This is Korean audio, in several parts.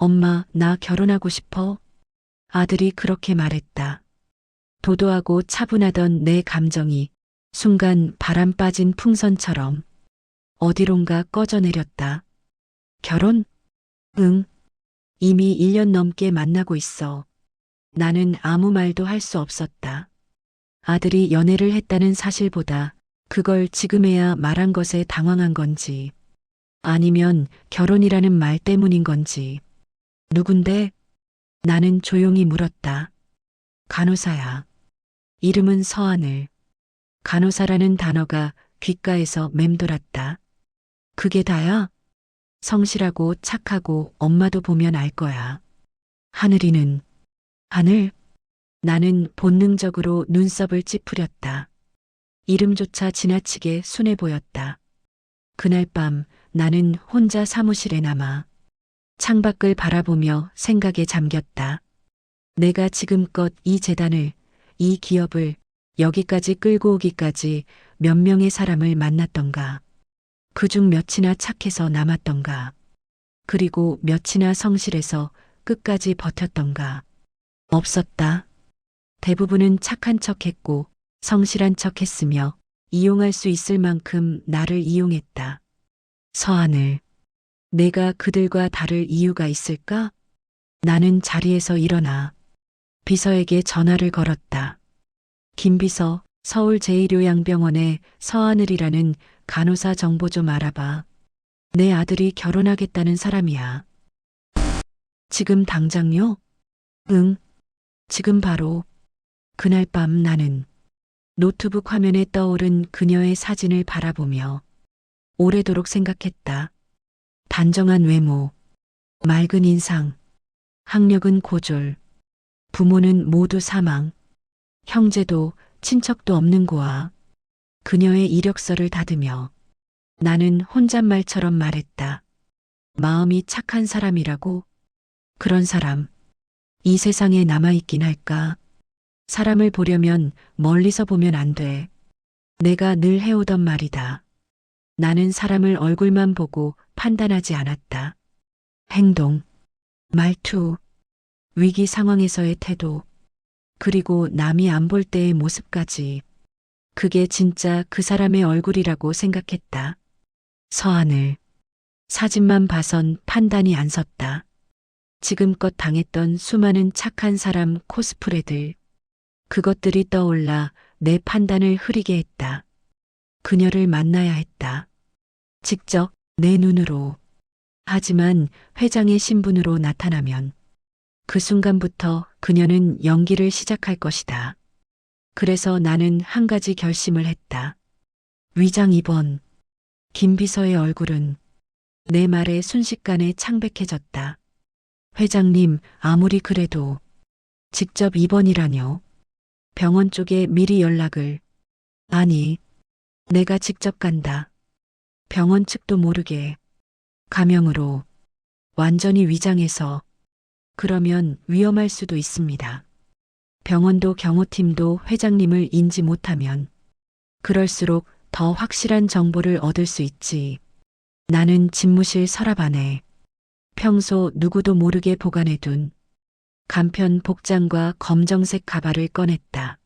엄마, 나 결혼하고 싶어. 아들이 그렇게 말했다. 도도하고 차분하던 내 감정이 순간 바람 빠진 풍선처럼 어디론가 꺼져내렸다. 결혼? 응. 이미 1년 넘게 만나고 있어. 나는 아무 말도 할 수 없었다. 아들이 연애를 했다는 사실보다 그걸 지금에야 말한 것에 당황한 건지 아니면 결혼이라는 말 때문인 건지. 누군데? 나는 조용히 물었다. 간호사야. 이름은 서하늘. 간호사라는 단어가 귓가에서 맴돌았다. 그게 다야? 성실하고 착하고 엄마도 보면 알 거야. 하늘이는? 하늘? 나는 본능적으로 눈썹을 찌푸렸다. 이름조차 지나치게 순해 보였다. 그날 밤 나는 혼자 사무실에 남아 창밖을 바라보며 생각에 잠겼다. 내가 지금껏 이 재단을, 이 기업을 여기까지 끌고 오기까지 몇 명의 사람을 만났던가. 그중 몇이나 착해서 남았던가. 그리고 몇이나 성실해서 끝까지 버텼던가. 없었다. 대부분은 착한 척했고 성실한 척했으며 이용할 수 있을 만큼 나를 이용했다. 서하늘. 내가 그들과 다를 이유가 있을까? 나는 자리에서 일어나 비서에게 전화를 걸었다. 김 비서, 서울 제1요양병원의 서하늘이라는 간호사 정보 좀 알아봐. 내 아들이 결혼하겠다는 사람이야. 지금 당장요? 응, 지금 바로. 그날 밤 나는 노트북 화면에 떠오른 그녀의 사진을 바라보며 오래도록 생각했다. 단정한 외모, 맑은 인상, 학력은 고졸, 부모는 모두 사망, 형제도 친척도 없는 고아. 그녀의 이력서를 닫으며 나는 혼잣말처럼 말했다. 마음이 착한 사람이라고? 그런 사람, 이 세상에 남아있긴 할까? 사람을 보려면 멀리서 보면 안 돼. 내가 늘 해오던 말이다. 나는 사람을 얼굴만 보고 판단하지 않았다. 행동, 말투, 위기 상황에서의 태도, 그리고 남이 안 볼 때의 모습까지. 그게 진짜 그 사람의 얼굴이라고 생각했다. 서하늘. 사진만 봐선 판단이 안 섰다. 지금껏 당했던 수많은 착한 사람 코스프레들. 그것들이 떠올라 내 판단을 흐리게 했다. 그녀를 만나야 했다. 직접 내 눈으로. 하지만 회장의 신분으로 나타나면 그 순간부터 그녀는 연기를 시작할 것이다. 그래서 나는 한 가지 결심을 했다. 위장 입원. 김 비서의 얼굴은 내 말에 순식간에 창백해졌다. 회장님, 아무리 그래도 직접 입원이라뇨. 병원 쪽에 미리 연락을. 아니, 내가 직접 간다. 병원 측도 모르게. 가명으로. 완전히 위장해서. 그러면 위험할 수도 있습니다. 병원도 경호팀도 회장님을 인지 못하면 그럴수록 더 확실한 정보를 얻을 수 있지. 나는 집무실 서랍 안에 평소 누구도 모르게 보관해둔 간편 복장과 검정색 가발을 꺼냈다.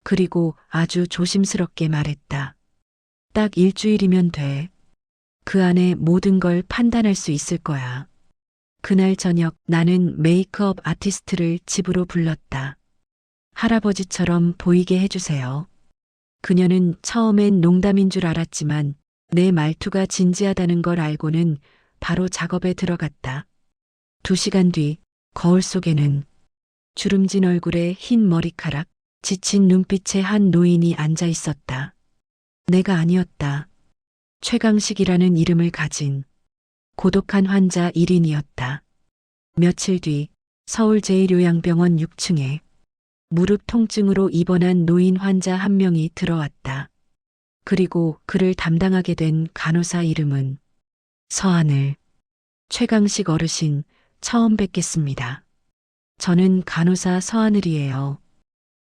그리고 아주 조심스럽게 말했다. 딱 일주일이면 돼. 그 안에 모든 걸 판단할 수 있을 거야. 그날 저녁 나는 메이크업 아티스트를 집으로 불렀다. 할아버지처럼 보이게 해주세요. 그녀는 처음엔 농담인 줄 알았지만 내 말투가 진지하다는 걸 알고는 바로 작업에 들어갔다. 2시간 뒤 거울 속에는 주름진 얼굴에 흰 머리카락, 지친 눈빛의 한 노인이 앉아 있었다. 내가 아니었다. 최강식이라는 이름을 가진 고독한 환자 1인이었다. 며칠 뒤 서울 제1요양병원 6층에 무릎 통증으로 입원한 노인 환자 한 명이 들어왔다. 그리고 그를 담당하게 된 간호사 이름은 서하늘. 최강식 어르신, 처음 뵙겠습니다. 저는 간호사 서하늘이에요.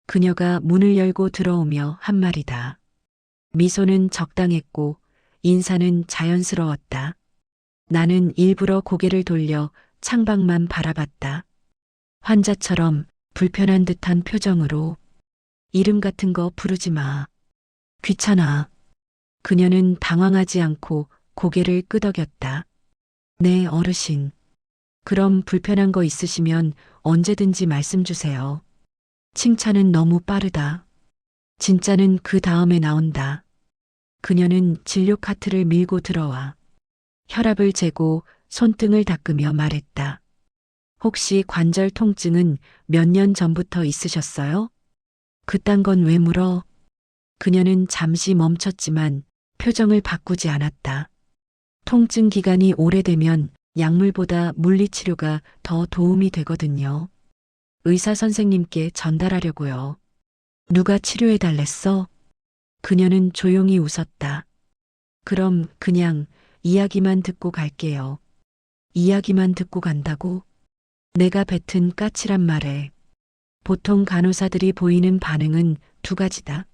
그녀가 문을 열고 들어오며 한 말이다. 미소는 적당했고 인사는 자연스러웠다. 나는 일부러 고개를 돌려 창밖만 바라봤다. 환자처럼 불편한 듯한 표정으로 이름 같은 거 부르지 마. 귀찮아. 그녀는 당황하지 않고 고개를 끄덕였다. 네, 어르신. 그럼 불편한 거 있으시면 언제든지 말씀 주세요. 칭찬은 너무 빠르다. 진짜는 그 다음에 나온다. 그녀는 진료 카트를 밀고 들어와 혈압을 재고 손등을 닦으며 말했다. 혹시 관절 통증은 몇 년 전부터 있으셨어요? 그딴 건 왜 물어? 그녀는 잠시 멈췄지만 표정을 바꾸지 않았다. 통증 기간이 오래되면 약물보다 물리치료가 더 도움이 되거든요. 의사 선생님께 전달하려고요. 누가 치료해 달랬어? 그녀는 조용히 웃었다. 그럼 그냥 이야기만 듣고 갈게요. 이야기만 듣고 간다고? 내가 뱉은 까칠한 말에 보통 간호사들이 보이는 반응은 두 가지다.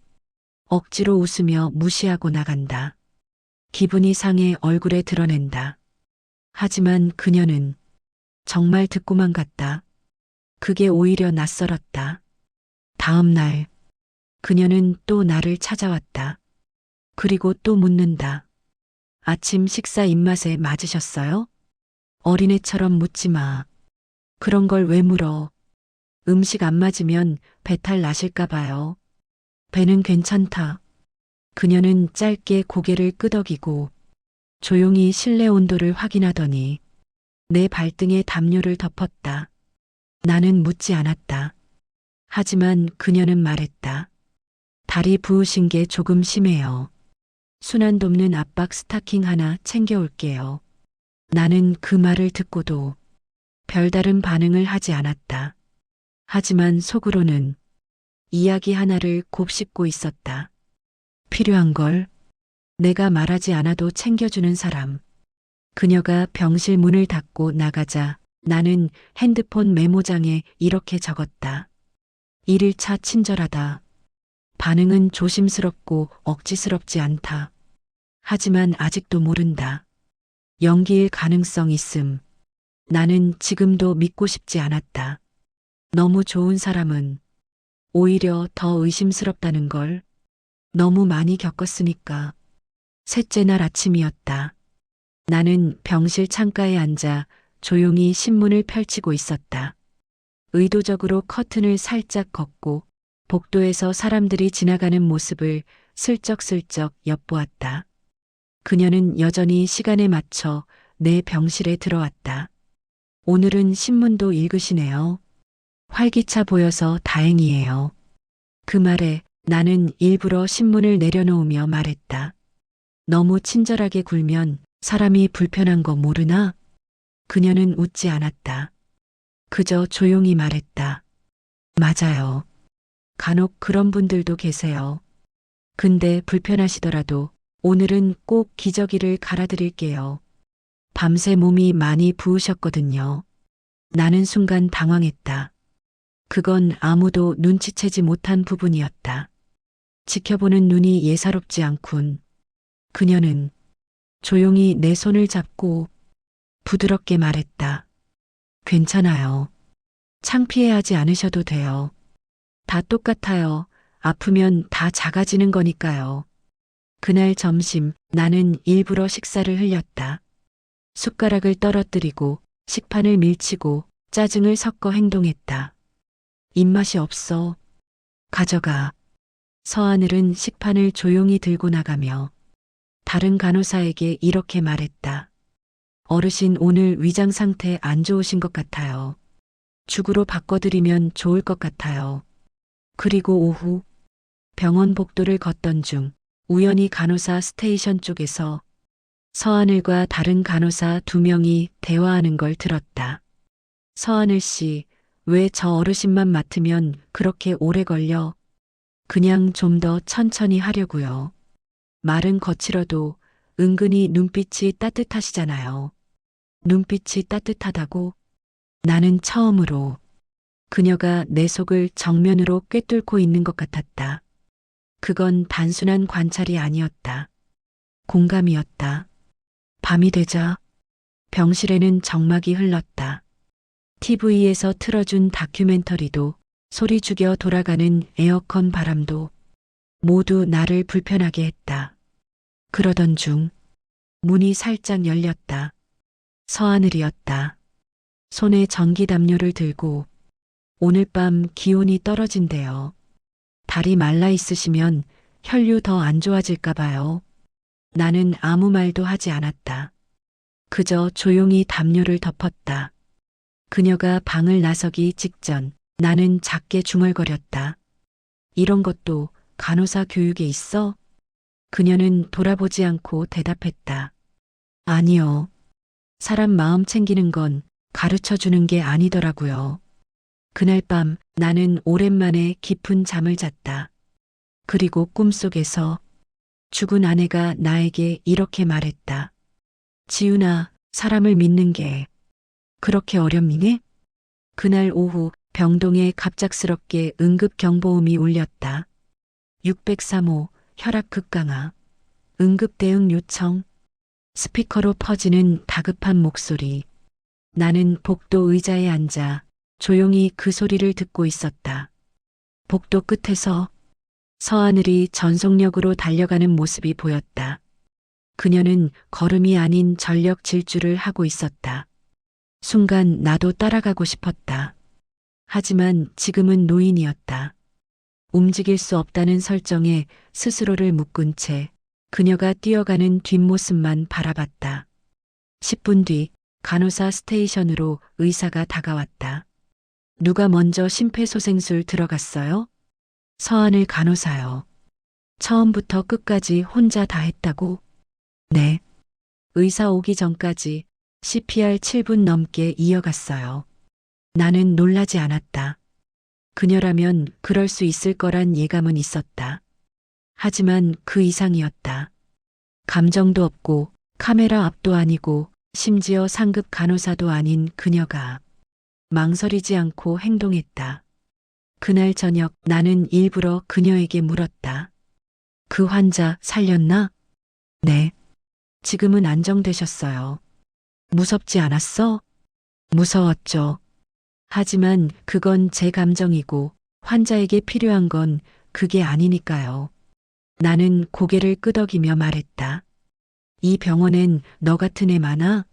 억지로 웃으며 무시하고 나간다. 기분이 상해 얼굴에 드러낸다. 하지만 그녀는 정말 듣고만 갔다. 그게 오히려 낯설었다. 다음 날, 그녀는 또 나를 찾아왔다. 그리고 또 묻는다. 아침 식사 입맛에 맞으셨어요? 어린애처럼 묻지 마. 그런 걸 왜 물어? 음식 안 맞으면 배탈 나실까 봐요. 배는 괜찮다. 그녀는 짧게 고개를 끄덕이고 조용히 실내 온도를 확인하더니 내 발등에 담요를 덮었다. 나는 묻지 않았다. 하지만 그녀는 말했다. 다리 부으신 게 조금 심해요. 순환 돕는 압박 스타킹 하나 챙겨올게요. 나는 그 말을 듣고도 별다른 반응을 하지 않았다. 하지만 속으로는 이야기 하나를 곱씹고 있었다. 필요한 걸 내가 말하지 않아도 챙겨주는 사람. 그녀가 병실 문을 닫고 나가자 나는 핸드폰 메모장에 이렇게 적었다. 1일차 친절하다. 반응은 조심스럽고 억지스럽지 않다. 하지만 아직도 모른다. 연기일 가능성 있음. 나는 지금도 믿고 싶지 않았다. 너무 좋은 사람은 오히려 더 의심스럽다는 걸 너무 많이 겪었으니까. 셋째 날 아침이었다. 나는 병실 창가에 앉아 조용히 신문을 펼치고 있었다. 의도적으로 커튼을 살짝 걷고 복도에서 사람들이 지나가는 모습을 슬쩍슬쩍 엿보았다. 그녀는 여전히 시간에 맞춰 내 병실에 들어왔다. 오늘은 신문도 읽으시네요. 활기차 보여서 다행이에요. 그 말에 나는 일부러 신문을 내려놓으며 말했다. 너무 친절하게 굴면 사람이 불편한 거 모르나? 그녀는 웃지 않았다. 그저 조용히 말했다. 맞아요. 간혹 그런 분들도 계세요. 근데 불편하시더라도 오늘은 꼭 기저귀를 갈아드릴게요. 밤새 몸이 많이 부으셨거든요. 나는 순간 당황했다. 그건 아무도 눈치채지 못한 부분이었다. 지켜보는 눈이 예사롭지 않군. 그녀는 조용히 내 손을 잡고 부드럽게 말했다. 괜찮아요. 창피해하지 않으셔도 돼요. 다 똑같아요. 아프면 다 작아지는 거니까요. 그날 점심 나는 일부러 식사를 흘렸다. 숟가락을 떨어뜨리고 식판을 밀치고 짜증을 섞어 행동했다. 입맛이 없어. 가져가. 서하늘은 식판을 조용히 들고 나가며 다른 간호사에게 이렇게 말했다. 어르신 오늘 위장 상태 안 좋으신 것 같아요. 죽으로 바꿔드리면 좋을 것 같아요. 그리고 오후 병원 복도를 걷던 중 우연히 간호사 스테이션 쪽에서 서하늘과 다른 간호사 2명이 대화하는 걸 들었다. 서하늘 씨, 왜 저 어르신만 맡으면 그렇게 오래 걸려? 그냥 좀 더 천천히 하려고요. 말은 거칠어도 은근히 눈빛이 따뜻하시잖아요. 눈빛이 따뜻하다고? 나는 처음으로 그녀가 내 속을 정면으로 꿰뚫고 있는 것 같았다. 그건 단순한 관찰이 아니었다. 공감이었다. 밤이 되자 병실에는 정막이 흘렀다. TV에서 틀어준 다큐멘터리도, 소리 죽여 돌아가는 에어컨 바람도 모두 나를 불편하게 했다. 그러던 중 문이 살짝 열렸다. 서하늘이었다. 손에 전기담요를 들고 오늘 밤 기온이 떨어진대요. 다리 말라 있으시면 혈류 더 안 좋아질까 봐요. 나는 아무 말도 하지 않았다. 그저 조용히 담요를 덮었다. 그녀가 방을 나서기 직전 나는 작게 중얼거렸다. 이런 것도 간호사 교육에 있어? 그녀는 돌아보지 않고 대답했다. 아니요. 사람 마음 챙기는 건 가르쳐 주는 게 아니더라고요. 그날 밤 나는 오랜만에 깊은 잠을 잤다. 그리고 꿈속에서 죽은 아내가 나에게 이렇게 말했다. 지훈아, 사람을 믿는 게 그렇게 어렵니? 그날 오후 병동에 갑작스럽게 응급경보음이 울렸다. 603호 혈압 급강하. 응급 대응 요청. 스피커로 퍼지는 다급한 목소리. 나는 복도 의자에 앉아 조용히 그 소리를 듣고 있었다. 복도 끝에서 서하늘이 전속력으로 달려가는 모습이 보였다. 그녀는 걸음이 아닌 전력 질주를 하고 있었다. 순간 나도 따라가고 싶었다. 하지만 지금은 노인이었다. 움직일 수 없다는 설정에 스스로를 묶은 채 그녀가 뛰어가는 뒷모습만 바라봤다. 10분 뒤 간호사 스테이션으로 의사가 다가왔다. 누가 먼저 심폐소생술 들어갔어요? 서하늘 간호사요. 처음부터 끝까지 혼자 다 했다고? 네. 의사 오기 전까지 CPR 7분 넘게 이어갔어요. 나는 놀라지 않았다. 그녀라면 그럴 수 있을 거란 예감은 있었다. 하지만 그 이상이었다. 감정도 없고 카메라 앞도 아니고 심지어 상급 간호사도 아닌 그녀가 망설이지 않고 행동했다. 그날 저녁 나는 일부러 그녀에게 물었다. 그 환자 살렸나? 네. 지금은 안정되셨어요. 무섭지 않았어? 무서웠죠. 하지만 그건 제 감정이고 환자에게 필요한 건 그게 아니니까요. 나는 고개를 끄덕이며 말했다. 이 병원엔 너 같은 애 많아?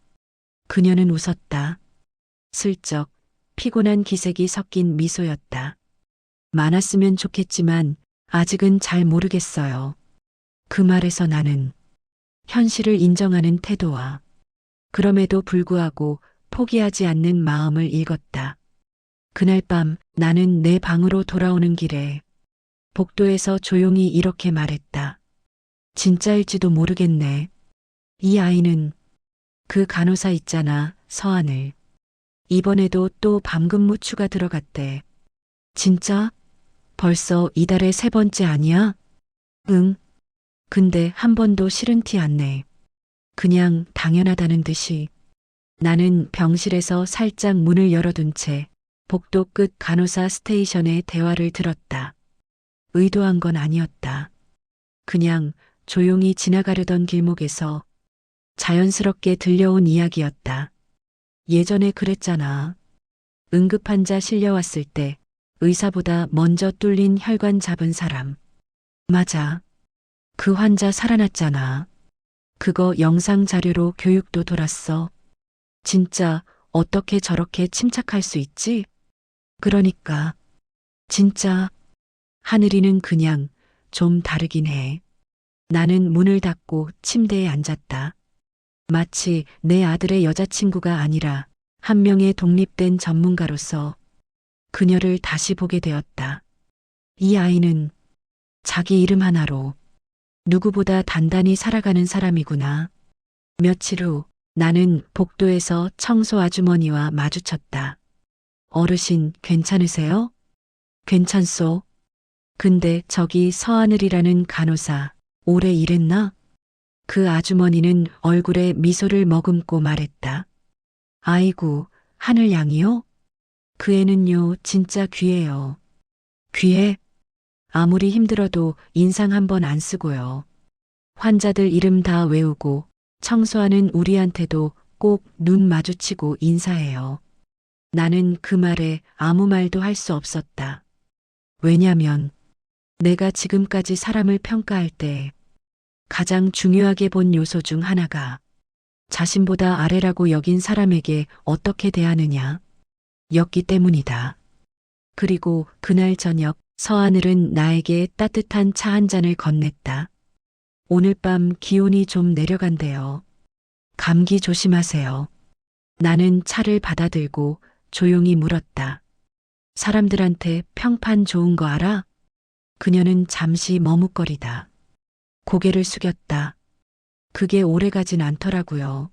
그녀는 웃었다. 슬쩍 피곤한 기색이 섞인 미소였다. 많았으면 좋겠지만 아직은 잘 모르겠어요. 그 말에서 나는 현실을 인정하는 태도와 그럼에도 불구하고 포기하지 않는 마음을 읽었다. 그날 밤 나는 내 방으로 돌아오는 길에 복도에서 조용히 이렇게 말했다. 진짜일지도 모르겠네. 이 아이는 그 간호사 있잖아, 서하늘. 이번에도 또 밤근무 추가 들어갔대. 진짜? 벌써 이달에 3번째 아니야? 응. 근데 한 번도 싫은 티 안 내. 그냥 당연하다는 듯이. 나는 병실에서 살짝 문을 열어둔 채 복도 끝 간호사 스테이션의 대화를 들었다. 의도한 건 아니었다. 그냥 조용히 지나가려던 길목에서 자연스럽게 들려온 이야기였다. 예전에 그랬잖아. 응급환자 실려왔을 때 의사보다 먼저 뚫린 혈관 잡은 사람. 맞아. 그 환자 살아났잖아. 그거 영상 자료로 교육도 돌았어. 진짜 어떻게 저렇게 침착할 수 있지? 그러니까. 진짜. 하늘이는 그냥 좀 다르긴 해. 나는 문을 닫고 침대에 앉았다. 마치 내 아들의 여자친구가 아니라 한 명의 독립된 전문가로서 그녀를 다시 보게 되었다. 이 아이는 자기 이름 하나로 누구보다 단단히 살아가는 사람이구나. 며칠 후 나는 복도에서 청소 아주머니와 마주쳤다. 어르신 괜찮으세요? 괜찮소. 근데 저기 서하늘이라는 간호사 오래 일했나? 그 아주머니는 얼굴에 미소를 머금고 말했다. 아이고, 하늘 양이요? 그 애는요, 진짜 귀해요. 귀해? 아무리 힘들어도 인상 한 번 안 쓰고요. 환자들 이름 다 외우고 청소하는 우리한테도 꼭 눈 마주치고 인사해요. 나는 그 말에 아무 말도 할 수 없었다. 왜냐면 내가 지금까지 사람을 평가할 때 가장 중요하게 본 요소 중 하나가 자신보다 아래라고 여긴 사람에게 어떻게 대하느냐 였기 때문이다. 그리고 그날 저녁 서하늘은 나에게 따뜻한 차 한 잔을 건넸다. 오늘 밤 기온이 좀 내려간대요. 감기 조심하세요. 나는 차를 받아들고 조용히 물었다. 사람들한테 평판 좋은 거 알아? 그녀는 잠시 머뭇거리다. 고개를 숙였다. 그게 오래가진 않더라고요.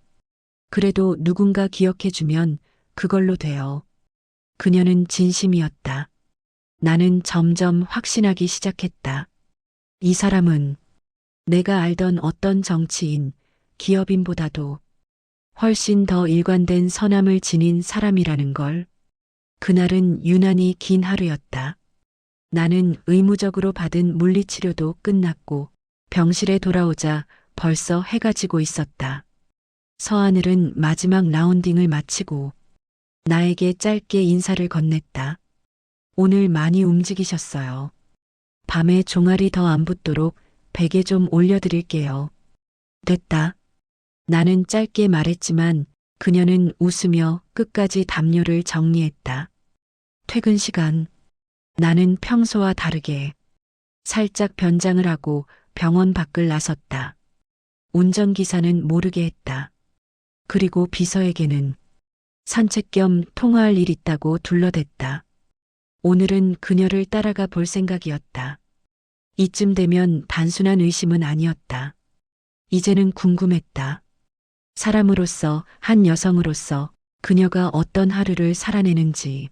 그래도 누군가 기억해주면 그걸로 돼요. 그녀는 진심이었다. 나는 점점 확신하기 시작했다. 이 사람은 내가 알던 어떤 정치인, 기업인보다도 훨씬 더 일관된 선함을 지닌 사람이라는 걸. 그날은 유난히 긴 하루였다. 나는 의무적으로 받은 물리치료도 끝났고 병실에 돌아오자 벌써 해가 지고 있었다. 서하늘은 마지막 라운딩을 마치고 나에게 짧게 인사를 건넸다. 오늘 많이 움직이셨어요. 밤에 종아리 더 안 붓도록 베개 좀 올려드릴게요. 됐다. 나는 짧게 말했지만 그녀는 웃으며 끝까지 담요를 정리했다. 퇴근 시간. 나는 평소와 다르게 살짝 변장을 하고 병원 밖을 나섰다. 운전기사는 모르게 했다. 그리고 비서에게는 산책 겸 통화할 일 있다고 둘러댔다. 오늘은 그녀를 따라가 볼 생각이었다. 이쯤 되면 단순한 의심은 아니었다. 이제는 궁금했다. 사람으로서, 한 여성으로서 그녀가 어떤 하루를 살아내는지.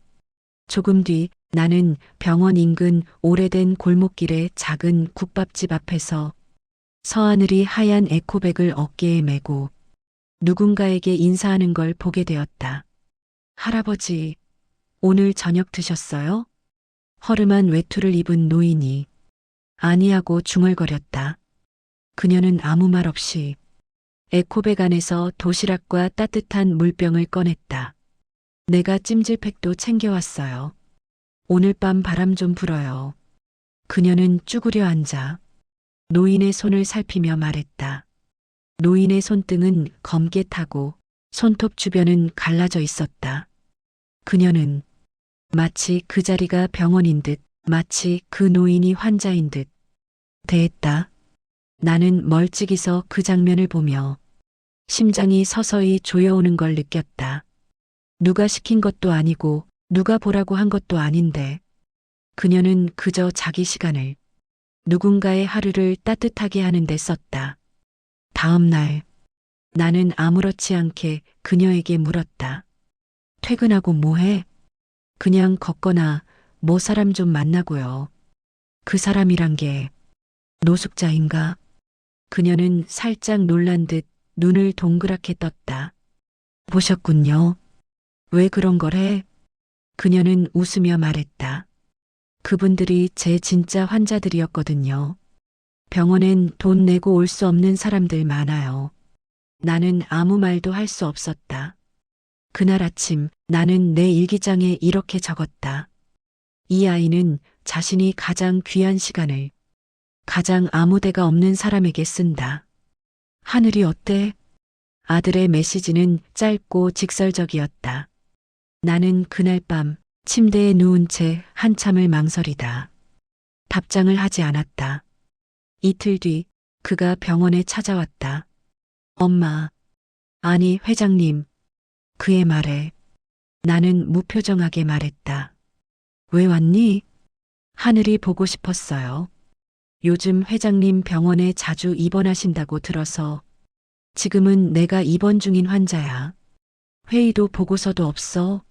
조금 뒤 나는 병원 인근 오래된 골목길의 작은 국밥집 앞에서 서하늘이 하얀 에코백을 어깨에 메고 누군가에게 인사하는 걸 보게 되었다. 할아버지, 오늘 저녁 드셨어요? 허름한 외투를 입은 노인이 아니하고 중얼거렸다. 그녀는 아무 말 없이 에코백 안에서 도시락과 따뜻한 물병을 꺼냈다. 내가 찜질팩도 챙겨왔어요. 오늘 밤 바람 좀 불어요. 그녀는 쭈그려 앉아 노인의 손을 살피며 말했다. 노인의 손등은 검게 타고 손톱 주변은 갈라져 있었다. 그녀는 마치 그 자리가 병원인 듯, 마치 그 노인이 환자인 듯 대했다. 나는 멀찍이서 그 장면을 보며 심장이 서서히 조여오는 걸 느꼈다. 누가 시킨 것도 아니고 누가 보라고 한 것도 아닌데 그녀는 그저 자기 시간을 누군가의 하루를 따뜻하게 하는 데 썼다. 다음 날 나는 아무렇지 않게 그녀에게 물었다. 퇴근하고 뭐 해? 그냥 걷거나 뭐 사람 좀 만나고요. 그 사람이란 게 노숙자인가? 그녀는 살짝 놀란 듯 눈을 동그랗게 떴다. 보셨군요. 왜 그런 걸 해? 그녀는 웃으며 말했다. 그분들이 제 진짜 환자들이었거든요. 병원엔 돈 내고 올 수 없는 사람들 많아요. 나는 아무 말도 할 수 없었다. 그날 아침 나는 내 일기장에 이렇게 적었다. 이 아이는 자신이 가장 귀한 시간을 가장 아무 데가 없는 사람에게 쓴다. 하늘이 어때? 아들의 메시지는 짧고 직설적이었다. 나는 그날 밤 침대에 누운 채 한참을 망설이다. 답장을 하지 않았다. 이틀 뒤 그가 병원에 찾아왔다. 엄마, 아니 회장님. 그의 말에 나는 무표정하게 말했다. 왜 왔니? 하늘이 보고 싶었어요. 요즘 회장님 병원에 자주 입원하신다고 들어서 지금은 내가 입원 중인 환자야. 회의도 보고서도 없어.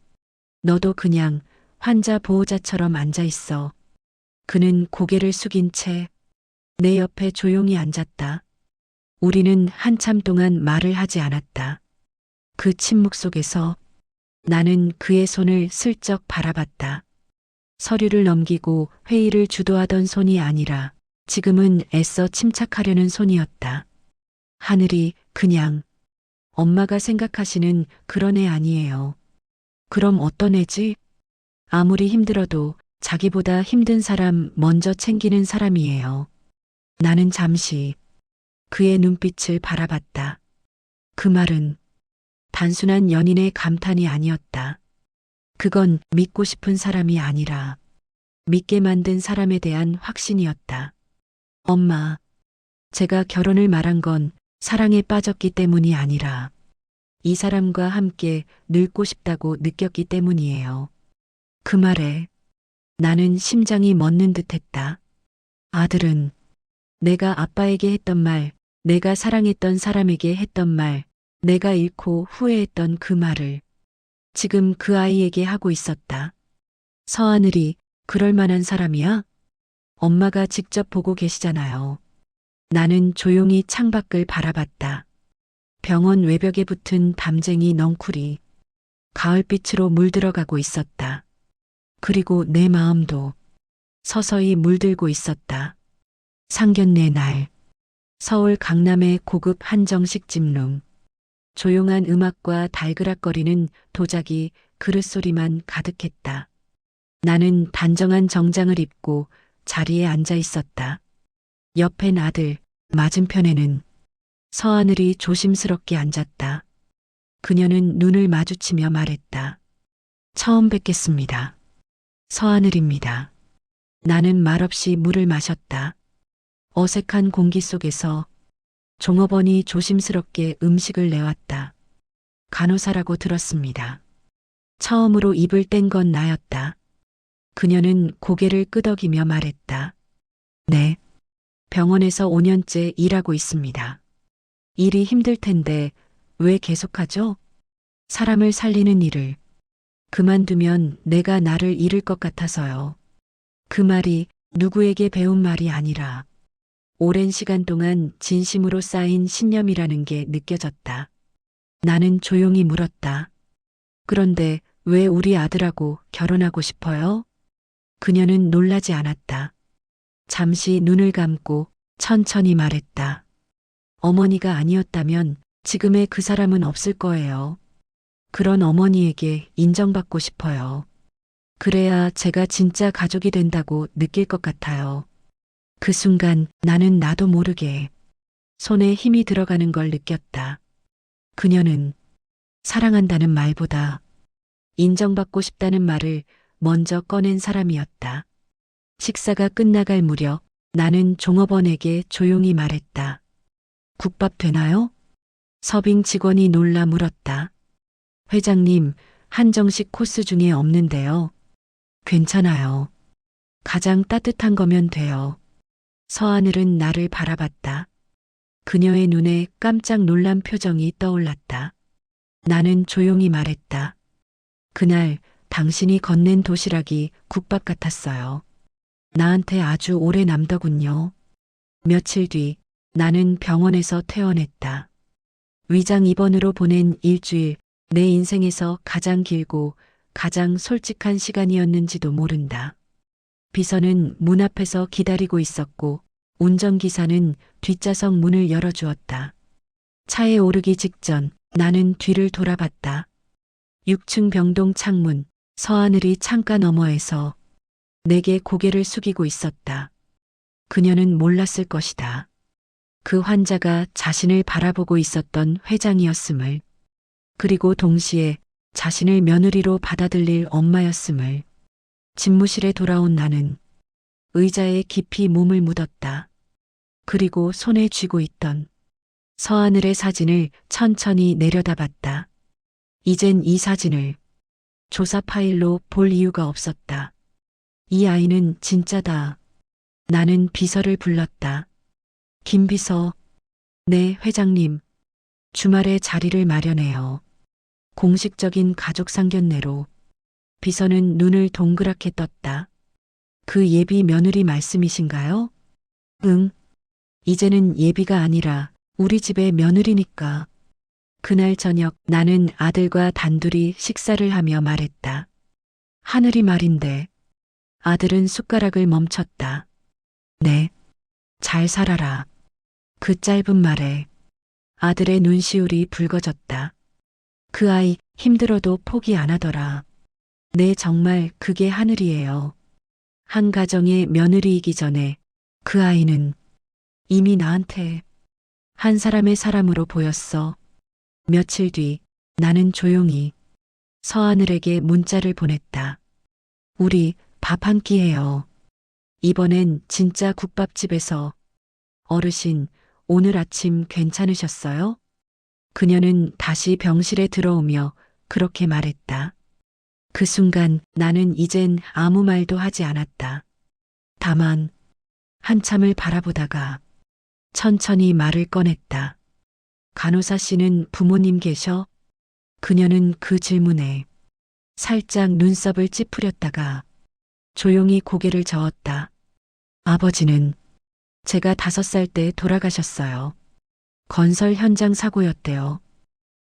너도 그냥 환자 보호자처럼 앉아 있어. 그는 고개를 숙인 채 내 옆에 조용히 앉았다. 우리는 한참 동안 말을 하지 않았다. 그 침묵 속에서 나는 그의 손을 슬쩍 바라봤다. 서류를 넘기고 회의를 주도하던 손이 아니라 지금은 애써 침착하려는 손이었다. 하늘이 그냥 엄마가 생각하시는 그런 애 아니에요. 그럼 어떤 애지? 아무리 힘들어도 자기보다 힘든 사람 먼저 챙기는 사람이에요. 나는 잠시 그의 눈빛을 바라봤다. 그 말은 단순한 연인의 감탄이 아니었다. 그건 믿고 싶은 사람이 아니라 믿게 만든 사람에 대한 확신이었다. 엄마, 제가 결혼을 말한 건 사랑에 빠졌기 때문이 아니라 이 사람과 함께 늙고 싶다고 느꼈기 때문이에요. 그 말에 나는 심장이 멎는 듯 했다. 아들은 내가 아빠에게 했던 말, 내가 사랑했던 사람에게 했던 말, 내가 잃고 후회했던 그 말을 지금 그 아이에게 하고 있었다. 서하늘이 그럴 만한 사람이야? 엄마가 직접 보고 계시잖아요. 나는 조용히 창밖을 바라봤다. 병원 외벽에 붙은 담쟁이 넝쿨이 가을빛으로 물들어가고 있었다. 그리고 내 마음도 서서히 물들고 있었다. 상견례 날, 서울 강남의 고급 한정식 집룸. 조용한 음악과 달그락거리는 도자기 그릇 소리만 가득했다. 나는 단정한 정장을 입고 자리에 앉아 있었다. 옆엔 아들, 맞은편에는 서하늘이 조심스럽게 앉았다. 그녀는 눈을 마주치며 말했다. 처음 뵙겠습니다. 서하늘입니다. 나는 말없이 물을 마셨다. 어색한 공기 속에서 종업원이 조심스럽게 음식을 내왔다. 간호사라고 들었습니다. 처음으로 입을 뗀 건 나였다. 그녀는 고개를 끄덕이며 말했다. 네. 병원에서 5년째 일하고 있습니다. 일이 힘들 텐데 왜 계속하죠? 사람을 살리는 일을. 그만두면 내가 나를 잃을 것 같아서요. 그 말이 누구에게 배운 말이 아니라 오랜 시간 동안 진심으로 쌓인 신념이라는 게 느껴졌다. 나는 조용히 물었다. 그런데 왜 우리 아들하고 결혼하고 싶어요? 그녀는 놀라지 않았다. 잠시 눈을 감고 천천히 말했다. 어머니가 아니었다면 지금의 그 사람은 없을 거예요. 그런 어머니에게 인정받고 싶어요. 그래야 제가 진짜 가족이 된다고 느낄 것 같아요. 그 순간 나는 나도 모르게 손에 힘이 들어가는 걸 느꼈다. 그녀는 사랑한다는 말보다 인정받고 싶다는 말을 먼저 꺼낸 사람이었다. 식사가 끝나갈 무렵 나는 종업원에게 조용히 말했다. 국밥 되나요? 서빙 직원이 놀라 물었다. 회장님, 한정식 코스 중에 없는데요. 괜찮아요. 가장 따뜻한 거면 돼요. 서하늘은 나를 바라봤다. 그녀의 눈에 깜짝 놀란 표정이 떠올랐다. 나는 조용히 말했다. 그날 당신이 건넨 도시락이 국밥 같았어요. 나한테 아주 오래 남더군요. 며칠 뒤 나는 병원에서 퇴원했다. 위장 입원으로 보낸 일주일, 내 인생에서 가장 길고 가장 솔직한 시간이었는지도 모른다. 비서는 문 앞에서 기다리고 있었고 운전기사는 뒷좌석 문을 열어주었다. 차에 오르기 직전 나는 뒤를 돌아봤다. 6층 병동 창문, 서하늘이 창가 너머에서 내게 고개를 숙이고 있었다. 그녀는 몰랐을 것이다. 그 환자가 자신을 바라보고 있었던 회장이었음을, 그리고 동시에 자신을 며느리로 받아들일 엄마였음을. 집무실에 돌아온 나는 의자에 깊이 몸을 묻었다. 그리고 손에 쥐고 있던 서하늘의 사진을 천천히 내려다봤다. 이젠 이 사진을 조사 파일로 볼 이유가 없었다. 이 아이는 진짜다. 나는 비서를 불렀다. 김 비서, 네, 회장님. 주말에 자리를 마련해요. 공식적인 가족 상견례로. 비서는 눈을 동그랗게 떴다. 그 예비 며느리 말씀이신가요? 응. 이제는 예비가 아니라 우리 집의 며느리니까. 그날 저녁 나는 아들과 단둘이 식사를 하며 말했다. 하늘이 말인데. 아들은 숟가락을 멈췄다. 네. 잘 살아라. 그 짧은 말에 아들의 눈시울이 붉어졌다. 그 아이 힘들어도 포기 안 하더라. 네, 정말 그게 하늘이에요. 한 가정의 며느리이기 전에 그 아이는 이미 나한테 한 사람의 사람으로 보였어. 며칠 뒤 나는 조용히 서하늘에게 문자를 보냈다. 우리 밥 한 끼 해요. 이번엔 진짜 국밥집에서. 어르신, 오늘 아침 괜찮으셨어요? 그녀는 다시 병실에 들어오며 그렇게 말했다. 그 순간 나는 이젠 아무 말도 하지 않았다. 다만 한참을 바라보다가 천천히 말을 꺼냈다. 간호사 씨는 부모님 계셔? 그녀는 그 질문에 살짝 눈썹을 찌푸렸다가 조용히 고개를 저었다. 아버지는 제가 5살 때 돌아가셨어요. 건설 현장 사고였대요.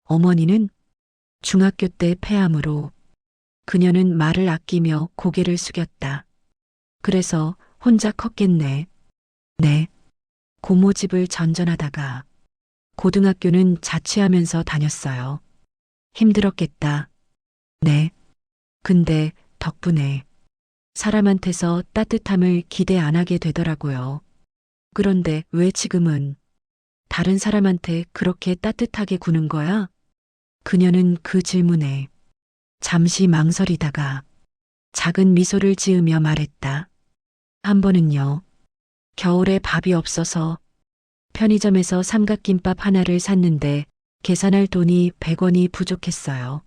어머니는 중학교 때 폐암으로. 그녀는 말을 아끼며 고개를 숙였다. 그래서 혼자 컸겠네. 네. 고모집을 전전하다가 고등학교는 자취하면서 다녔어요. 힘들었겠다. 네. 근데 덕분에 사람한테서 따뜻함을 기대 안 하게 되더라고요. 그런데 왜 지금은 다른 사람한테 그렇게 따뜻하게 구는 거야? 그녀는 그 질문에 잠시 망설이다가 작은 미소를 지으며 말했다. 한 번은요. 겨울에 밥이 없어서 편의점에서 삼각김밥 하나를 샀는데 계산할 돈이 100원이 부족했어요.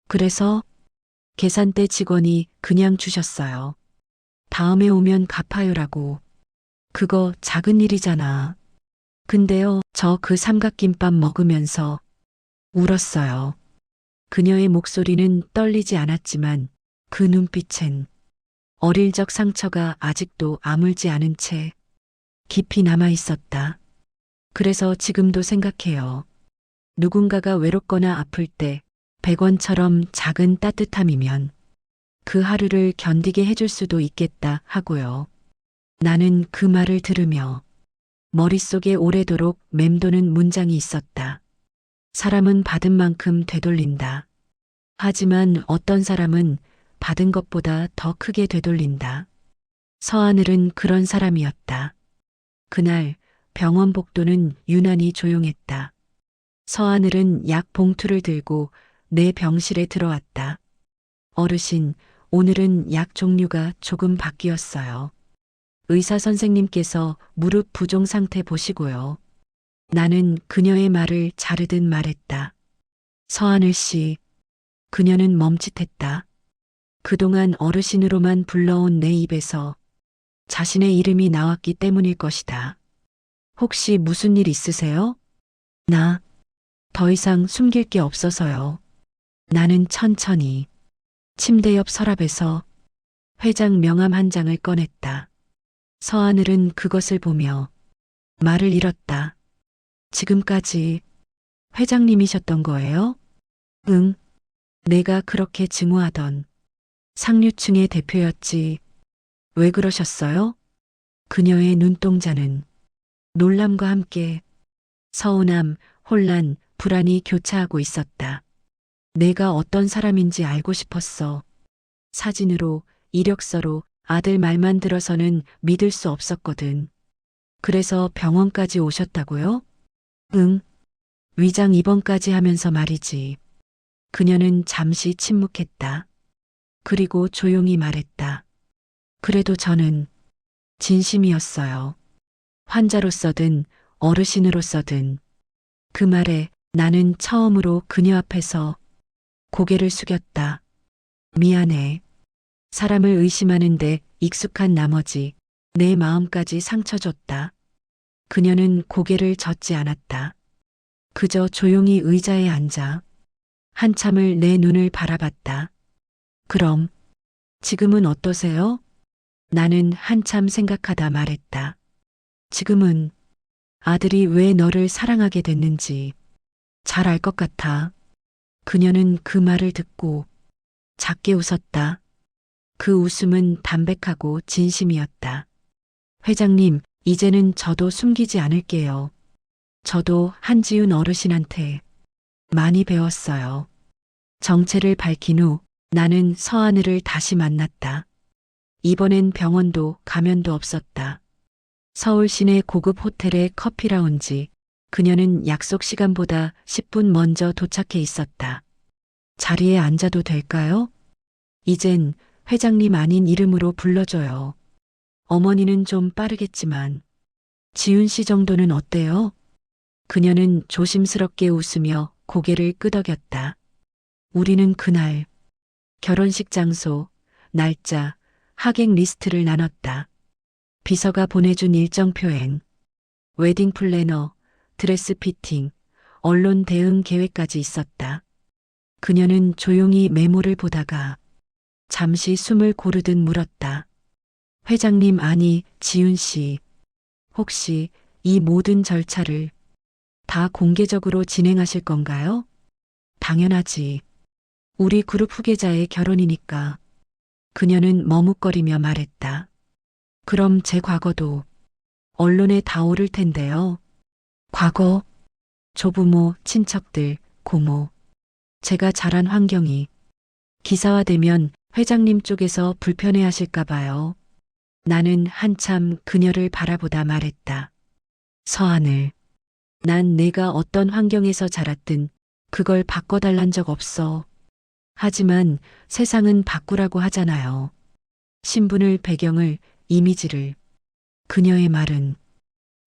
그래서 계산대 직원이 그냥 주셨어요. 다음에 오면 갚아요라고. 그거 작은 일이잖아. 근데요, 저 그 삼각김밥 먹으면서 울었어요. 그녀의 목소리는 떨리지 않았지만 그 눈빛엔 어릴 적 상처가 아직도 아물지 않은 채 깊이 남아 있었다. 그래서 지금도 생각해요. 누군가가 외롭거나 아플 때 100원처럼 작은 따뜻함이면 그 하루를 견디게 해줄 수도 있겠다 하고요. 나는 그 말을 들으며 머릿속에 오래도록 맴도는 문장이 있었다. 사람은 받은 만큼 되돌린다. 하지만 어떤 사람은 받은 것보다 더 크게 되돌린다. 서하늘은 그런 사람이었다. 그날 병원 복도는 유난히 조용했다. 서하늘은 약 봉투를 들고 내 병실에 들어왔다. 어르신, 오늘은 약 종류가 조금 바뀌었어요. 의사 선생님께서 무릎 부종 상태 보시고요. 나는 그녀의 말을 자르듯 말했다. 서하늘 씨. 그녀는 멈칫했다. 그동안 어르신으로만 불러온 내 입에서 자신의 이름이 나왔기 때문일 것이다. 혹시 무슨 일 있으세요? 나 더 이상 숨길 게 없어서요. 나는 천천히 침대 옆 서랍에서 회장 명함 한 장을 꺼냈다. 서하늘은 그것을 보며 말을 잃었다. 지금까지 회장님이셨던 거예요? 응. 내가 그렇게 증오하던 상류층의 대표였지. 왜 그러셨어요? 그녀의 눈동자는 놀람과 함께 서운함, 혼란, 불안이 교차하고 있었다. 내가 어떤 사람인지 알고 싶었어. 사진으로, 이력서로 아들 말만 들어서는 믿을 수 없었거든. 그래서 병원까지 오셨다고요? 응. 위장 입원까지 하면서 말이지. 그녀는 잠시 침묵했다. 그리고 조용히 말했다. 그래도 저는 진심이었어요. 환자로서든 어르신으로서든. 그 말에 나는 처음으로 그녀 앞에서 고개를 숙였다. 미안해. 사람을 의심하는데 익숙한 나머지 내 마음까지 상처 줬다. 그녀는 고개를 젓지 않았다. 그저 조용히 의자에 앉아 한참을 내 눈을 바라봤다. 그럼 지금은 어떠세요? 나는 한참 생각하다 말했다. 지금은 아들이 왜 너를 사랑하게 됐는지 잘 알 것 같아. 그녀는 그 말을 듣고 작게 웃었다. 그 웃음은 담백하고 진심이었다. 회장님, 이제는 저도 숨기지 않을게요. 저도 한지훈 어르신한테 많이 배웠어요. 정체를 밝힌 후 나는 서하늘을 다시 만났다. 이번엔 병원도 가면도 없었다. 서울 시내 고급 호텔의 커피 라운지. 그녀는 약속 시간보다 10분 먼저 도착해 있었다. 자리에 앉아도 될까요? 이젠 회장님 아닌 이름으로 불러줘요. 어머니는 좀 빠르겠지만 지훈 씨 정도는 어때요? 그녀는 조심스럽게 웃으며 고개를 끄덕였다. 우리는 그날 결혼식 장소, 날짜, 하객 리스트를 나눴다. 비서가 보내준 일정표엔 웨딩 플래너, 드레스 피팅, 언론 대응 계획까지 있었다. 그녀는 조용히 메모를 보다가 잠시 숨을 고르듯 물었다. 회장님 아니 지훈 씨, 혹시 이 모든 절차를 다 공개적으로 진행하실 건가요? 당연하지. 우리 그룹 후계자의 결혼이니까. 그녀는 머뭇거리며 말했다. 그럼 제 과거도 언론에 다 오를 텐데요. 과거, 조부모, 친척들, 고모. 제가 자란 환경이 기사화되면 회장님 쪽에서 불편해 하실까 봐요. 나는 한참 그녀를 바라보다 말했다. 서하늘, 난 내가 어떤 환경에서 자랐든 그걸 바꿔달란 적 없어. 하지만 세상은 바꾸라고 하잖아요. 신분을, 배경을, 이미지를. 그녀의 말은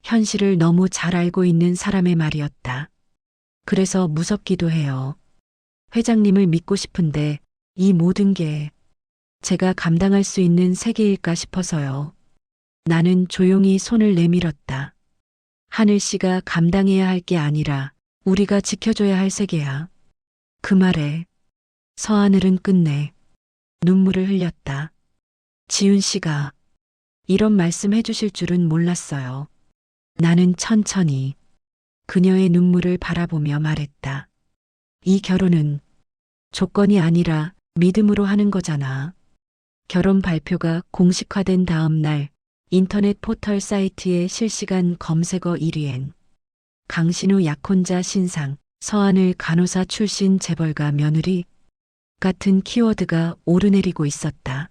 현실을 너무 잘 알고 있는 사람의 말이었다. 그래서 무섭기도 해요. 회장님을 믿고 싶은데 이 모든 게 제가 감당할 수 있는 세계일까 싶어서요. 나는 조용히 손을 내밀었다. 하늘 씨가 감당해야 할 게 아니라 우리가 지켜줘야 할 세계야. 그 말에 서하늘은 끝내 눈물을 흘렸다. 지훈 씨가 이런 말씀 해주실 줄은 몰랐어요. 나는 천천히 그녀의 눈물을 바라보며 말했다. 이 결혼은 조건이 아니라 믿음으로 하는 거잖아. 결혼 발표가 공식화된 다음 날 인터넷 포털 사이트의 실시간 검색어 1위엔 강신우 약혼자 신상, 서하늘 간호사 출신 재벌가 며느리 같은 키워드가 오르내리고 있었다.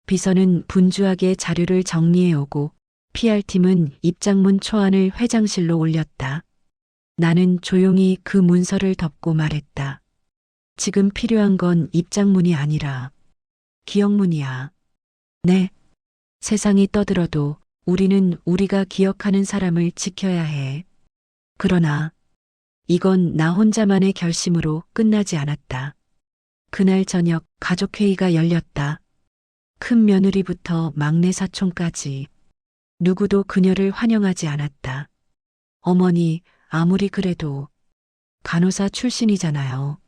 비서는 분주하게 자료를 정리해오고 PR팀은 입장문 초안을 회장실로 올렸다. 나는 조용히 그 문서를 덮고 말했다. 지금 필요한 건 입장문이 아니라 기억문이야. 네. 세상이 떠들어도 우리는 우리가 기억하는 사람을 지켜야 해. 그러나 이건 나 혼자만의 결심으로 끝나지 않았다. 그날 저녁 가족회의가 열렸다. 큰 며느리부터 막내 사촌까지 누구도 그녀를 환영하지 않았다. 어머니, 아무리 그래도 간호사 출신이잖아요.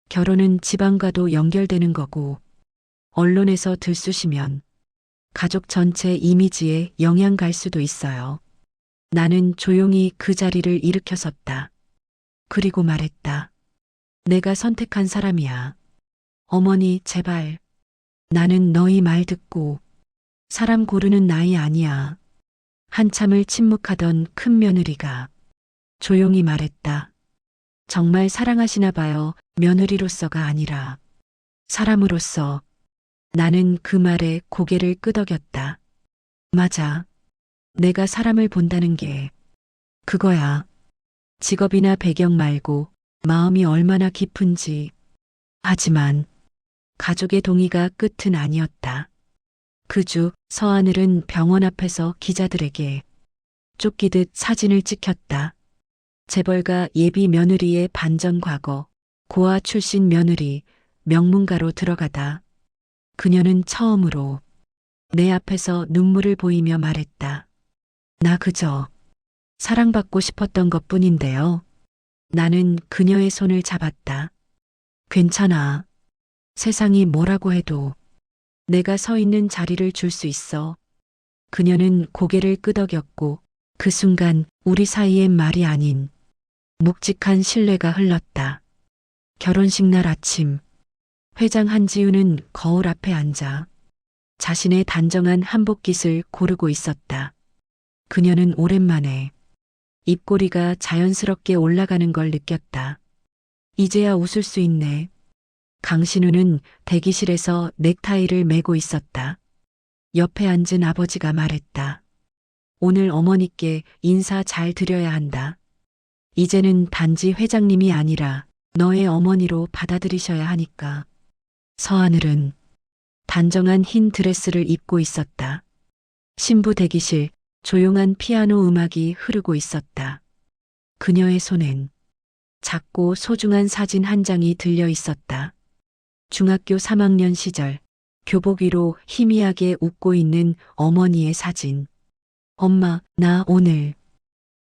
결혼은 집안과도 연결되는 거고 언론에서 들쑤시면 가족 전체 이미지에 영향 갈 수도 있어요. 나는 조용히 그 자리를 일으켜섰다. 그리고 말했다. 내가 선택한 사람이야. 어머니, 제발. 나는 너희 말 듣고 사람 고르는 나이 아니야. 한참을 침묵하던 큰 며느리가 조용히 말했다. 정말 사랑하시나 봐요. 며느리로서가 아니라 사람으로서. 나는 그 말에 고개를 끄덕였다. 맞아. 내가 사람을 본다는 게 그거야. 직업이나 배경 말고 마음이 얼마나 깊은지. 하지만 가족의 동의가 끝은 아니었다. 그 주 서하늘은 병원 앞에서 기자들에게 쫓기듯 사진을 찍혔다. 재벌가 예비 며느리의 반전 과거, 고아 출신 며느리, 명문가로 들어가다. 그녀는 처음으로 내 앞에서 눈물을 보이며 말했다. 나 그저 사랑받고 싶었던 것뿐인데요. 나는 그녀의 손을 잡았다. 괜찮아. 세상이 뭐라고 해도 내가 서 있는 자리를 줄 수 있어. 그녀는 고개를 끄덕였고 그 순간 우리 사이엔 말이 아닌 묵직한 신뢰가 흘렀다. 결혼식 날 아침, 회장 한지우는 거울 앞에 앉아 자신의 단정한 한복깃을 고르고 있었다. 그녀는 오랜만에 입꼬리가 자연스럽게 올라가는 걸 느꼈다. 이제야 웃을 수 있네. 강신우는 대기실에서 넥타이를 매고 있었다. 옆에 앉은 아버지가 말했다. 오늘 어머니께 인사 잘 드려야 한다. 이제는 단지 회장님이 아니라 너의 어머니로 받아들이셔야 하니까. 서하늘은 단정한 흰 드레스를 입고 있었다. 신부 대기실, 조용한 피아노 음악이 흐르고 있었다. 그녀의 손엔 작고 소중한 사진 한 장이 들려 있었다. 중학교 3학년 시절, 교복 위로 희미하게 웃고 있는 어머니의 사진. 엄마, 나 오늘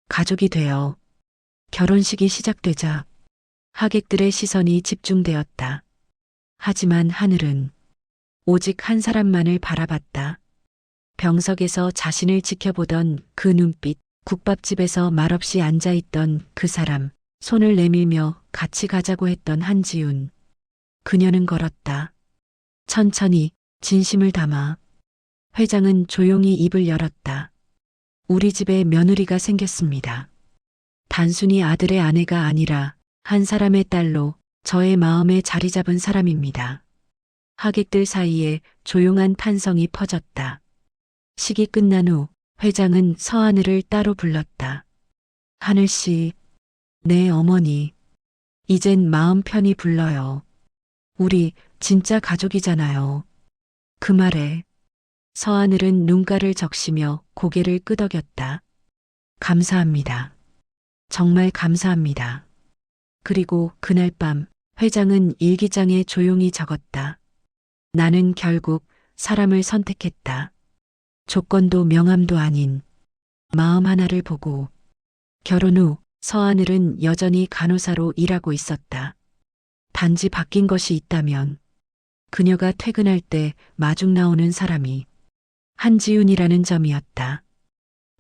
가족이 되어. 결혼식이 시작되자 하객들의 시선이 집중되었다. 하지만 하늘은 오직 한 사람만을 바라봤다. 병석에서 자신을 지켜보던 그 눈빛, 국밥집에서 말없이 앉아있던 그 사람, 손을 내밀며 같이 가자고 했던 한지훈. 그녀는 걸었다. 천천히 진심을 담아. 회장은 조용히 입을 열었다. 우리 집에 며느리가 생겼습니다. 단순히 아들의 아내가 아니라 한 사람의 딸로 저의 마음에 자리 잡은 사람입니다. 하객들 사이에 조용한 탄성이 퍼졌다. 식이 끝난 후 회장은 서하늘을 따로 불렀다. 하늘씨, 내 어머니. 이젠 마음 편히 불러요. 우리 진짜 가족이잖아요. 그 말에 서하늘은 눈가를 적시며 고개를 끄덕였다. 감사합니다. 정말 감사합니다. 그리고 그날 밤 회장은 일기장에 조용히 적었다. 나는 결국 사람을 선택했다. 조건도 명함도 아닌 마음 하나를 보고. 결혼 후 서하늘은 여전히 간호사로 일하고 있었다. 단지 바뀐 것이 있다면 그녀가 퇴근할 때 마중 나오는 사람이 한지훈이라는 점이었다.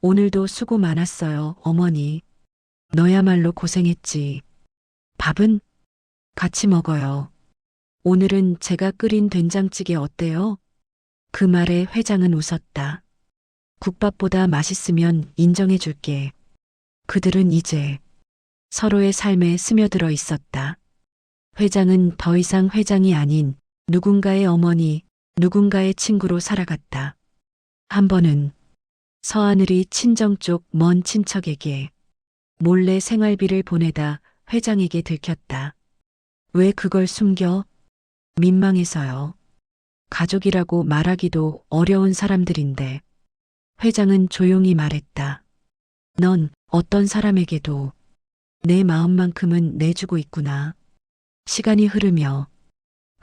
오늘도 수고 많았어요, 어머니. 너야말로 고생했지. 밥은 같이 먹어요. 오늘은 제가 끓인 된장찌개 어때요? 그 말에 회장은 웃었다. 국밥보다 맛있으면 인정해 줄게. 그들은 이제 서로의 삶에 스며들어 있었다. 회장은 더 이상 회장이 아닌 누군가의 어머니, 누군가의 친구로 살아갔다. 한 번은 서하늘이 친정 쪽 먼 친척에게 몰래 생활비를 보내다 회장에게 들켰다. 왜 그걸 숨겨? 민망해서요. 가족이라고 말하기도 어려운 사람들인데. 회장은 조용히 말했다. 넌 어떤 사람에게도 내 마음만큼은 내주고 있구나. 시간이 흐르며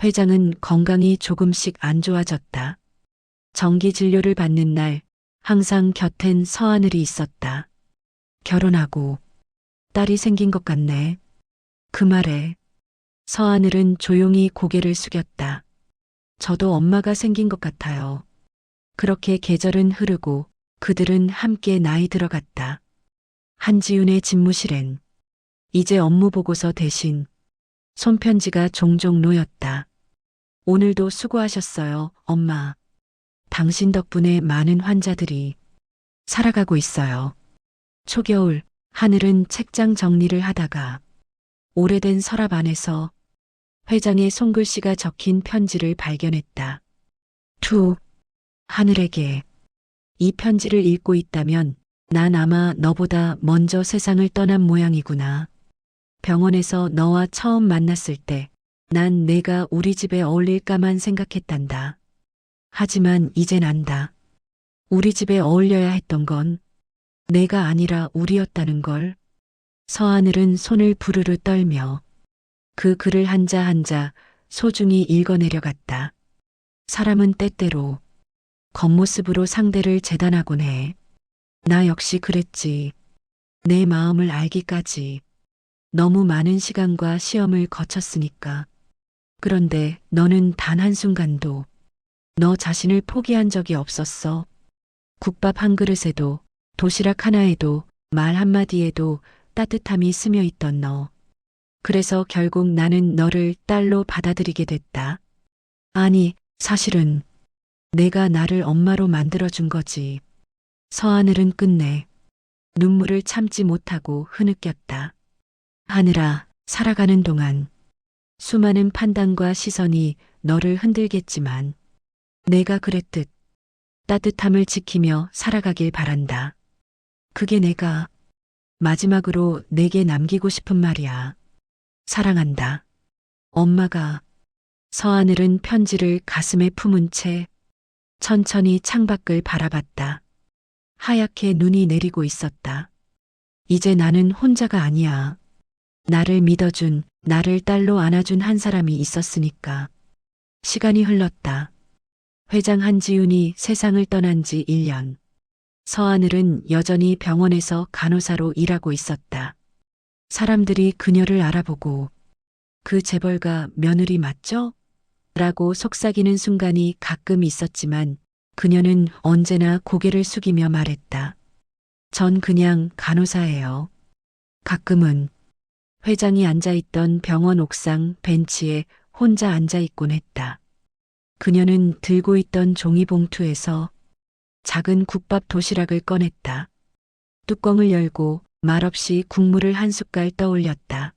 회장은 건강이 조금씩 안 좋아졌다. 정기 진료를 받는 날 항상 곁엔 서하늘이 있었다. 결혼하고 딸이 생긴 것 같네. 그 말에 서하늘은 조용히 고개를 숙였다. 저도 엄마가 생긴 것 같아요. 그렇게 계절은 흐르고 그들은 함께 나이 들어갔다. 한지훈의 집무실엔 이제 업무 보고서 대신 손편지가 종종 놓였다. 오늘도 수고하셨어요, 엄마. 당신 덕분에 많은 환자들이 살아가고 있어요. 초겨울, 하늘은 책장 정리를 하다가 오래된 서랍 안에서 회장의 손글씨가 적힌 편지를 발견했다. 투, 하늘에게. 이 편지를 읽고 있다면 난 아마 너보다 먼저 세상을 떠난 모양이구나. 병원에서 너와 처음 만났을 때 난 내가 우리 집에 어울릴까만 생각했단다. 하지만 이젠 안다. 우리 집에 어울려야 했던 건 내가 아니라 우리였다는 걸. 서하늘은 손을 부르르 떨며 그 글을 한자 한자 소중히 읽어내려갔다. 사람은 때때로 겉모습으로 상대를 재단하곤 해. 나 역시 그랬지. 내 마음을 알기까지 너무 많은 시간과 시험을 거쳤으니까. 그런데 너는 단 한순간도 너 자신을 포기한 적이 없었어. 국밥 한 그릇에도 도시락 하나에도 말 한마디에도 따뜻함이 스며 있던 너. 그래서 결국 나는 너를 딸로 받아들이게 됐다. 아니, 사실은 내가 나를 엄마로 만들어준 거지. 서하늘은 끝내 눈물을 참지 못하고 흐느꼈다. 하늘아, 살아가는 동안 수많은 판단과 시선이 너를 흔들겠지만 내가 그랬듯 따뜻함을 지키며 살아가길 바란다. 그게 내가 마지막으로 내게 남기고 싶은 말이야. 사랑한다. 엄마가 서하늘은 편지를 가슴에 품은 채 천천히 창밖을 바라봤다. 하얗게 눈이 내리고 있었다. 이제 나는 혼자가 아니야. 나를 믿어준, 나를 딸로 안아준 한 사람이 있었으니까. 시간이 흘렀다. 회장 한지윤이 세상을 떠난 지 1년. 서하늘은 여전히 병원에서 간호사로 일하고 있었다. 사람들이 그녀를 알아보고 그 재벌가 며느리 맞죠? 라고 속삭이는 순간이 가끔 있었지만 그녀는 언제나 고개를 숙이며 말했다. 전 그냥 간호사예요. 가끔은 회장이 앉아있던 병원 옥상 벤치에 혼자 앉아있곤 했다. 그녀는 들고 있던 종이봉투에서 작은 국밥 도시락을 꺼냈다. 뚜껑을 열고 말없이 국물을 한 숟갈 떠올렸다.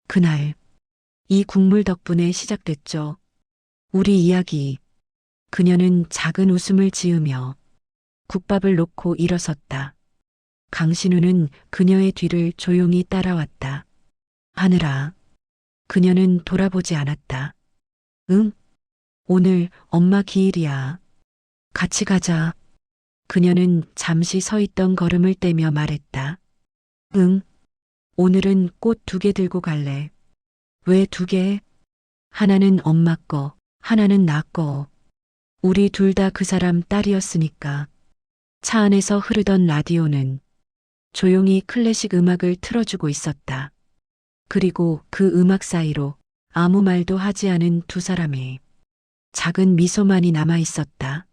그날 이 국물 덕분에 시작됐죠. 우리 이야기. 그녀는 작은 웃음을 지으며 국밥을 놓고 일어섰다. 강신우는 그녀의 뒤를 조용히 따라왔다. 하늘아. 그녀는 돌아보지 않았다. 응? 오늘 엄마 기일이야. 같이 가자. 그녀는 잠시 서 있던 걸음을 떼며 말했다. 응. 오늘은 꽃 2개 들고 갈래. 왜 2개? 하나는 엄마 거, 하나는 나 거. 우리 둘 다 그 사람 딸이었으니까. 차 안에서 흐르던 라디오는 조용히 클래식 음악을 틀어주고 있었다. 그리고 그 음악 사이로 아무 말도 하지 않은 두 사람의 작은 미소만이 남아 있었다.